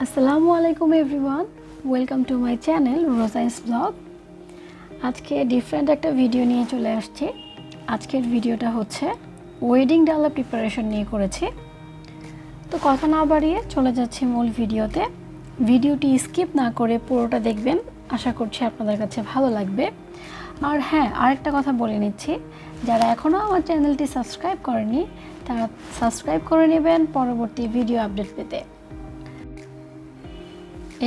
Assalamu Walaikum Everyone, welcome to my channel Rozaeen'S vlog. আজকে different একটা video নিয়ে চলে আসছি। আজকের ভিডিওটা হচ্ছে ওয়েডিং ডালা প্রিপারেশন নিয়ে করেছি। তো কথা না বাড়িয়ে চলে যাচ্ছি মূল ভিডিওতে। ভিডিওটি স্কিপ না করে পুরোটা দেখবেন, আশা করছি আপনাদের কাছে ভালো লাগবে। আর হ্যাঁ, আরেকটা কথা বলে নিচ্ছি, যারা এখনও আমার চ্যানেলটি সাবস্ক্রাইব করেনি তারা সাবস্ক্রাইব করে নেবেন পরবর্তী ভিডিও আপডেট পেতে।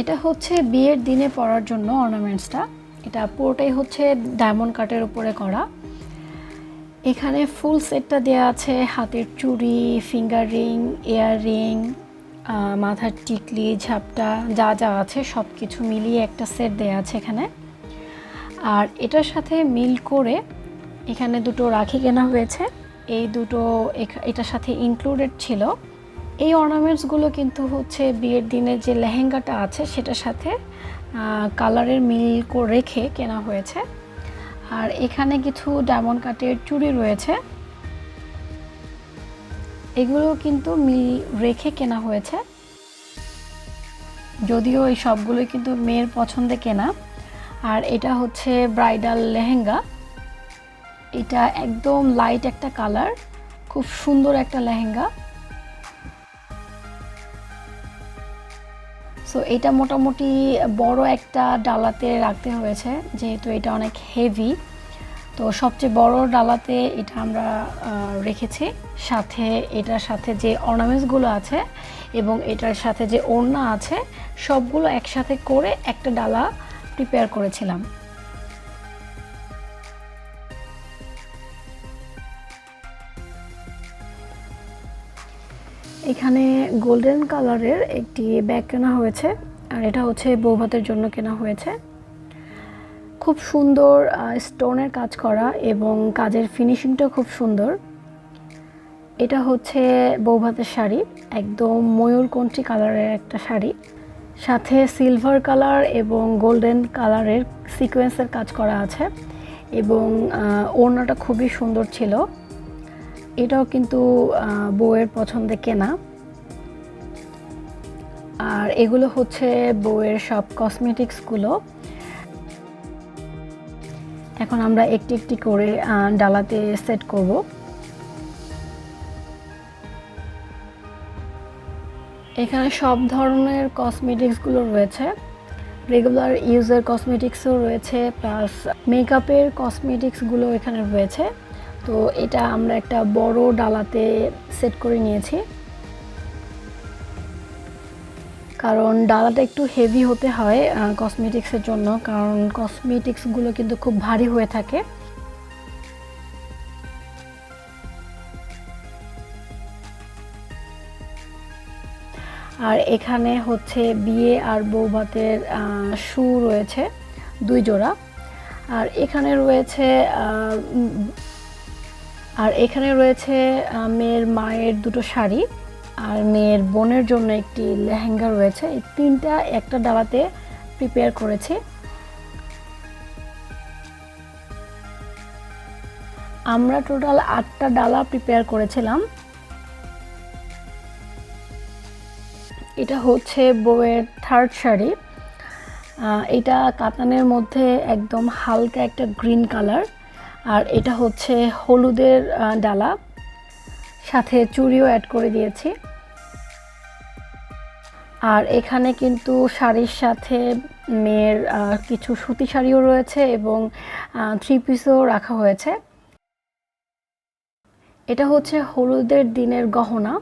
এটা হচ্ছে বিয়ের দিনে পরার জন্য অর্নামেন্টসটা। এটা পুরোটাই হচ্ছে ডায়মন্ড কাটের উপরে করা। এখানে ফুল সেটটা দেওয়া আছে, হাতের চুড়ি, ফিঙ্গার রিং, ইয়াররিং, মাথার টিকলি, ঝাপটা, যা যা আছে সব কিছু মিলিয়ে একটা সেট দেওয়া আছে এখানে। আর এটার সাথে মিল করে এখানে দুটো রাখি কেনা হয়েছে। এই দুটো এটার সাথে ইনক্লুডেড ছিল। এই অর্নামেন্টসগুলো কিন্তু হচ্ছে বিয়ের দিনে যে লেহেঙ্গাটা আছে সেটার সাথে কালারের মিল করে রেখে কেনা হয়েছে। আর এখানে কিছু ডায়মন্ড কাটের চুড়ি রয়েছে, এগুলো কিন্তু মিল রেখে কেনা হয়েছে। যদিও এই সবগুলোই কিন্তু মেয়ের পছন্দে কেনা। আর এটা হচ্ছে ব্রাইডাল লেহেঙ্গা। এটা একদম লাইট একটা কালার, খুব সুন্দর একটা লেহেঙ্গা। সো এটা মোটামুটি বড় একটা ডালাতে রাখতে হয়েছে, যেহেতু এটা অনেক হেভি। তো সবচেয়ে বড় ডালাতে এটা আমরা রেখেছি। সাথে এটার সাথে যে অর্নামেন্টসগুলো আছে এবং এটার সাথে যে ওড়না আছে সবগুলো একসাথে করে একটা ডালা প্রিপেয়ার করেছিলাম। এখানে গোল্ডেন কালারের একটি ব্যাগ কেনা হয়েছে, আর এটা হচ্ছে বৌভাতের জন্য কেনা হয়েছে। খুব সুন্দর স্টোনের কাজ করা এবং কাজের ফিনিশিংটা খুব সুন্দর। এটা হচ্ছে বৌভাতের শাড়ি, একদম ময়ূরকণ্ঠী কালারের একটা শাড়ি, সাথে সিলভার কালার এবং গোল্ডেন কালারের সিকোয়েন্সের কাজ করা আছে এবং ওড়নাটা খুবই সুন্দর ছিল। এটাও কিন্তু বউয়ের পছন্দে কেনা। আর এগুলো হচ্ছে বউয়ের সব কসমেটিক্সগুলো। এখন আমরা একটি একটি করে ডালাতে সেট করব। এখানে সব ধরনের কসমেটিক্সগুলো রয়েছে, রেগুলার ইউজের কসমেটিক্সও রয়েছে, প্লাস মেকআপের কসমেটিক্সগুলো এখানে রয়েছে। তো এটা আমরা একটা বড় ডালাতে সেট করে নিয়েছি, কারণ ডালাটা একটু হেভি হতে হয় কসমেটিক্সের জন্য, কারণ কসমেটিক্সগুলো কিন্তু খুব ভারী হয়ে থাকে। আর এখানে হচ্ছে বিয়ে আর বৌভাতের শু রয়েছে 2 জোড়া। আর এখানে রয়েছে মেয়ের মায়ের দুটো শাড়ি আর মেয়ের বোনের জন্য একটি লেহেঙ্গা রয়েছে। এই তিনটা একটা ডালাতে প্রিপেয়ার করেছি। আমরা টোটাল 8টা ডালা প্রিপেয়ার করেছিলাম। এটা হচ্ছে বউয়ের 3rd শাড়ি। এটা কাতানের মধ্যে একদম হালকা একটা গ্রিন কালার। আর এটা হচ্ছে হলুদের ডালা, সাথে চুড়িও অ্যাড করে দিয়েছি। আর এখানে কিন্তু শাড়ির সাথে মেয়ের কিছু সুতি শাড়িও রয়েছে এবং 3 পিসও রাখা হয়েছে। এটা হচ্ছে হলুদের দিনের গহনা।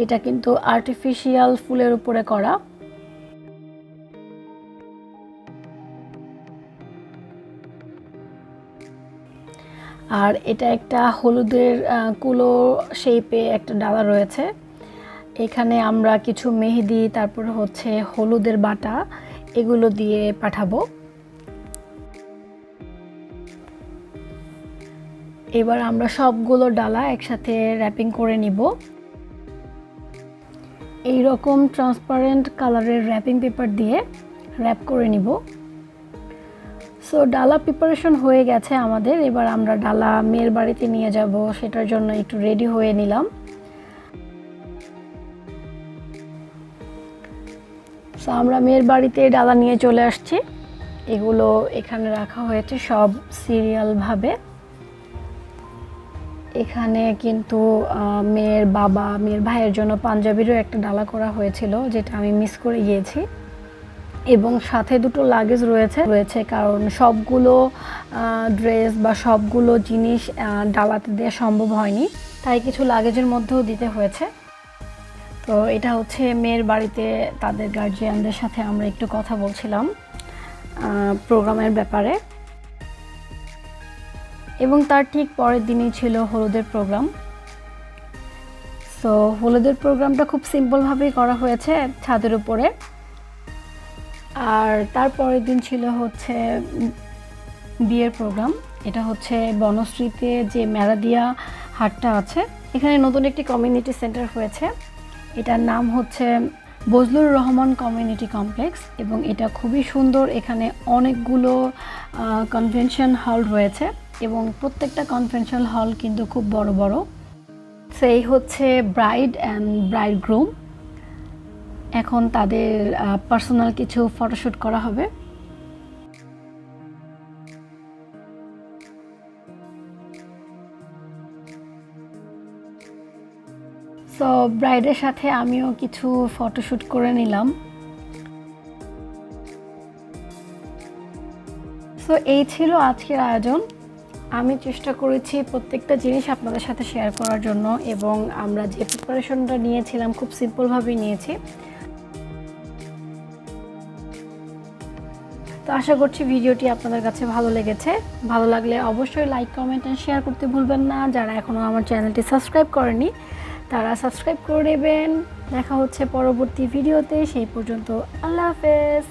এটা কিন্তু আর্টিফিশিয়াল ফুলের উপরে করা। আর এটা একটা হলুদের কুলো শেপে একটা ডালা রয়েছে। এখানে আমরা কিছু মেহেদি, তারপরে হচ্ছে হলুদের বাটা, এগুলো দিয়ে পাঠাবো। এবার আমরা সবগুলো ডালা একসাথে র্যাপিং করে নিব। এই রকম ট্রান্সপারেন্ট কালারের র্যাপিং পেপার দিয়ে র্যাপ করে নিব। সো ডালা প্রিপারেশন হয়ে গেছে আমাদের। এবার আমরা ডালা মেয়ের বাড়িতে নিয়ে যাব, সেটার জন্য একটু রেডি হয়ে নিলাম। সো আমরা মেয়ের বাড়িতে ডালা নিয়ে চলে আসছি। এগুলো এখানে রাখা হয়েছে সব সিরিয়ালভাবে। এখানে কিন্তু মেয়ের বাবা মেয়ের ভাইয়ের জন্য পাঞ্জাবিরও একটা ডালা করা হয়েছিল, যেটা আমি মিস করে গিয়েছি। এবং সাথে দুটো লাগেজ রয়েছে কারণ সবগুলো ড্রেস বা সবগুলো জিনিস ডালাতে দেওয়া সম্ভব হয়নি, তাই কিছু লাগেজের মধ্যেও দিতে হয়েছে। তো এটা হচ্ছে মেয়ের বাড়িতে তাদের গার্জিয়ানদের সাথে আমরা একটু কথা বলছিলাম প্রোগ্রামের ব্যাপারে। এবং তার ঠিক পরের দিনই ছিল হলুদের প্রোগ্রাম। সো হলুদের প্রোগ্রামটা খুব সিম্পলভাবেই করা হয়েছে ছাদের উপরে। আর তার পরের দিন ছিল হচ্ছে বিয়ের প্রোগ্রাম। এটা হচ্ছে বনশ্রীতে যে মেরাদিয়া হাটটা আছে, এখানে নতুন একটি কমিউনিটি সেন্টার হয়েছে। এটার নাম হচ্ছে বজলুর রহমান কমিউনিটি কমপ্লেক্স এবং এটা খুবই সুন্দর। এখানে অনেকগুলো কনভেনশন হল রয়েছে এবং প্রত্যেকটা কনভেনশন হল কিন্তু খুব বড় বড়। সেই হচ্ছে ব্রাইড অ্যান্ড ব্রাইডগ্রুম। এখন তাদের পার্সোনাল কিছু ফটোশ্যুট করা হবে। সো ব্রাইডের সাথে আমিও কিছু ফটোশ্যুট করে নিলাম। সো এই ছিল আজকের আয়োজন। আমি চেষ্টা করেছি প্রত্যেকটা জিনিস আপনাদের সাথে শেয়ার করার জন্য এবং আমরা যে প্রিপারেশনটা নিয়েছিলাম খুব সিম্পলভাবেই নিয়েছি। তো আশা করছি ভিডিওটি আপনাদের কাছে ভালো লেগেছে। ভালো লাগলে অবশ্যই লাইক, কমেন্ট অ্যান্ড শেয়ার করতে ভুলবেন না। যারা এখনও আমার চ্যানেলটি সাবস্ক্রাইব করেনি তারা সাবস্ক্রাইব করে নেবেন। দেখা হচ্ছে পরবর্তী ভিডিওতে। সেই পর্যন্ত আল্লাহ হাফেজ।